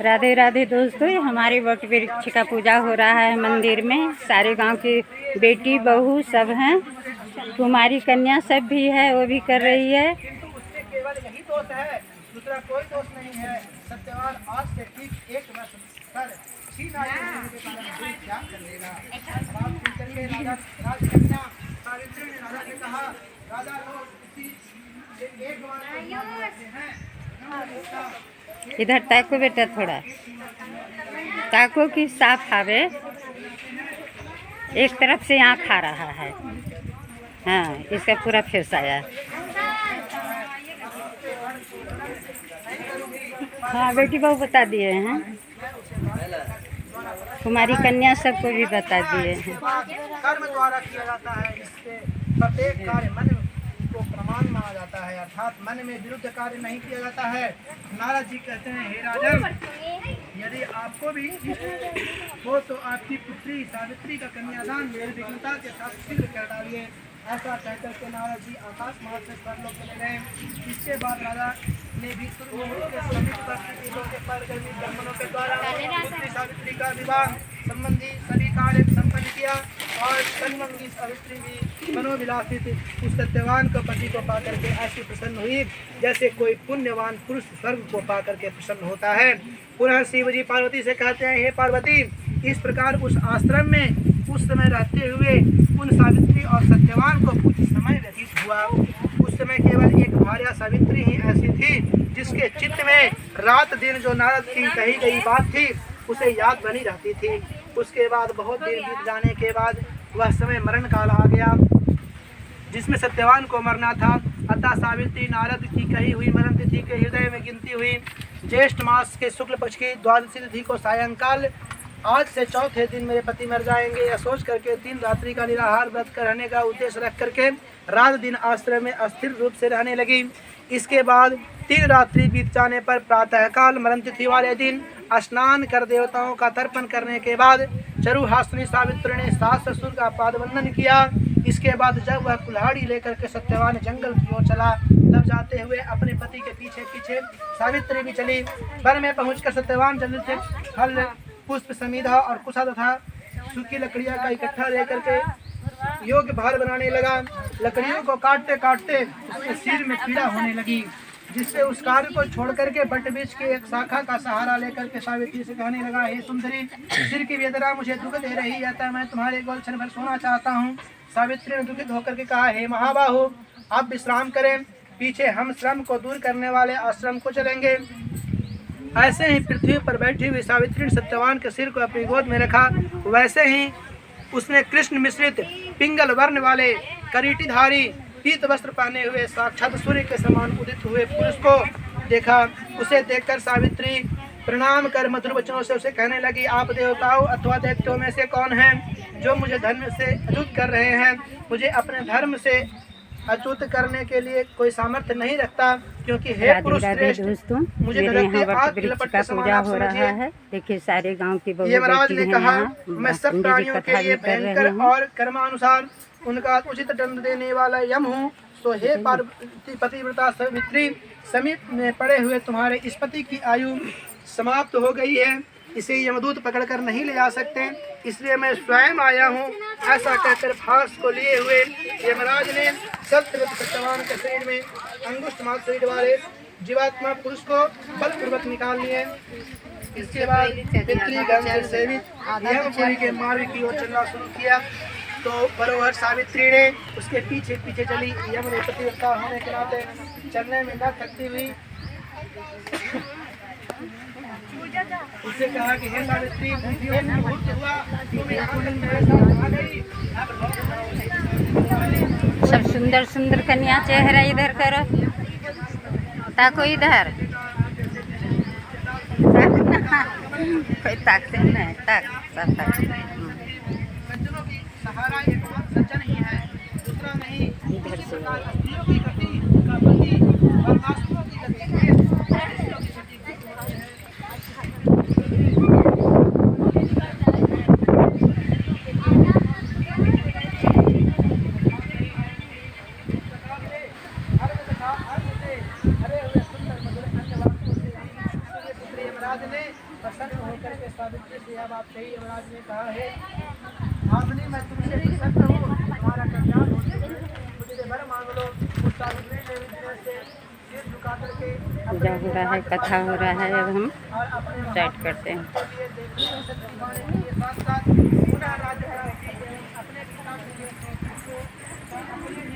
राधे राधे दोस्तों, हमारे वट वृक्ष का पूजा हो रहा है मंदिर में। सारे गांव की बेटी बहू सब हैं, कुमारी कन्या सब भी है, वो भी कर रही है। उससे केवल यही दोष है, दूसरा कोई दोष नहीं है। सत्यवान आज से ठीक 1 वर्ष कर त्याग कर लेगा। राजकन्या सावित्री ने राजा से कहा, राजा लोग एक बार इधर ताको बेटा, थोड़ा ताको की साफ आवे। एक तरफ से यहाँ खा रहा है। हाँ, इसका पूरा फेस आया। हाँ, बेटी बहू बता दिए हैं, कुमारी कन्या सबको भी बता दिए हैं। कर्म द्वारा किया जाता है, इससे प्रत्येक कार्य मन को प्रमाण माना जाता है, अर्थात मन में विरुद्ध कार्य नहीं किया जाता है। नारद जी कहते हैं, हे राजन, यदि आपको भी हो तो आपकी पुत्री सावित्री का कन्यादान निर्विघ्नता के साथ सिद्ध कर डालिए। ऐसा कहकर के नारद जी आकाश मार्ग से परलोक चले गए। इसके बाद राजा ने भी ब्राह्मणों के द्वारा पुत्री सावित्री का विवाह संबंधी सभी कार्य संपन्न किया और कन्वंगी सावित्री भी मनोविलासी थी। उस सत्यवान को पति को पाकर के ऐसी प्रसन्न हुई जैसे कोई पुण्यवान पुरुष स्वर्ग को पाकर के प्रसन्न होता है। पुनः शिव जी पार्वती से कहते हैं, हे पार्वती, इस प्रकार उस आश्रम में उस समय रहते हुए उन सावित्री और सत्यवान को कुछ समय व्यतीत हुआ। उस समय केवल एक भार्या सावित्री ही ऐसी थी जिसके चित्त में रात दिन जो नारद की कही गई बात थी उसे याद बनी रहती थी। उसके बाद बहुत देर बीत जाने के बाद वह समय मरण काल आ गया जिसमें सत्यवान को मरना था। अतः सावित्री नारद की कही हुई मरण तिथि के हृदय में गिनती हुई। ज्येष्ठ मास के शुक्ल पक्ष की द्वादशी तिथि को सायंकाल आज से चौथे दिन मेरे पति मर जाएंगे, यह सोच करके 3 रात्रि का निराहार व्रत कर रहने का उद्देश्य रख करके रात दिन आश्रम में अस्थिर रूप से रहने लगी। इसके बाद 3 रात्रि बीत जाने पर प्रातःकाल मरण तिथि वाले दिन स्नान कर देवताओं का तर्पण करने के बाद चरुहासिनी सावित्री ने सास ससुर का पादवंदन किया। इसके बाद जब वह कुल्हाड़ी लेकर के सत्यवान जंगल की ओर चला, तब जाते हुए अपने पति के पीछे पीछे सावित्री भी चली। वन में पहुंचकर सत्यवान जल्दी से फल पुष्प समीधा और कुशा तथा सूखी लकड़ियां का इकट्ठा लेकर के योग्य भार बनाने लगा। लकड़ियों को काटते काटते उसके सिर में पीड़ा होने लगी, जिससे उस कार्य को छोड़ करके बट वृक्ष के एक शाखा का सहारा लेकर के सावित्री से कहने लगा, हे सुंदरी, सिर की वेदना मुझे दुख दे रही है, अतः मैं तुम्हारे गोल क्षण भर सोना चाहता हूँ। सावित्री ने दुखित होकर के कहा, हे महाबाहु, आप विश्राम करें, पीछे हम श्रम को दूर करने वाले आश्रम को चलेंगे। ऐसे ही पृथ्वी पर बैठी हुई सावित्री ने सत्यवान के सिर को अपनी गोद में रखा। वैसे ही उसने कृष्ण मिश्रित पिंगल वर्ण वाले करीटीधारी पीत वस्त्र पहने हुए साक्षात सूर्य के समान उदित हुए पुरुष को देखा। उसे देखकर सावित्री प्रणाम कर मधुर वचनों से उसे कहने लगी, आप देवताओं अथवा दैत्यों में से कौन हैं जो मुझे धर्म से अच्युत कर रहे हैं? मुझे अपने धर्म से अच्युत करने के लिए कोई सामर्थ्य नहीं रखता, क्योंकि हे पुरुष श्रेष्ठ, मुझे का पूजा हो रहा है। देखिए सारे गांव की बहू यमराज ने कहा, मैं सब प्राणियों के लिए कर भयंकर और कर्मानुसार उनका उचित दंड देने वाला यम हूँ। तो हे पार्वती पतिव्रता सावित्री, समीप में पड़े हुए तुम्हारे इस पति की आयु समाप्त हो गई है, इसे यमदूत पकड़कर नहीं ले जा सकते, इसलिए मैं स्वयं आया हूँ। ऐसा कहकर फांस को लिए हुए यमराज ने सत्यवान के शरीर में अंगुष्ठ मात्र शरीर वाले जीवात्मा पुरुष को बलपूर्वक निकाल लिए। इसके बाद पितृगण से सेवित यमपुरी के मार्ग की ओर चलना शुरू किया। तो बरोबर सावित्री ने उसके पीछे पीछे चली। यम ने पतिव्रता होने के नाते चलने में न थकती हुई उससे कहा कि हे सावित्री, सब सुंदर सुंदर कन्या चेहरा इधर करो, ताको इधर कोई ताकते नहीं, ताक सब ताक। सज्जनों की सहारा एकमात्र सज्जन ही है, दूसरा नहीं। इधर से यमराज ने प्रसन्न होकर के सावित्री से यह बात कही। यमराज ने कहा है भामिनी मैं तुमसे प्रसन्न हूँ, तुम्हारा कल्याण हो चुका है, मुझे वर मांग लो। उस सावित्री ने विनय से सिर झुका करके पूजा हो रहा है, कथा हो रहा है। अब हम और अपने स्टार्ट करते हैं। लिए देखने सत्य दिखाने के लिए साथ साथ पुनः राज्य अपने पिता के लिए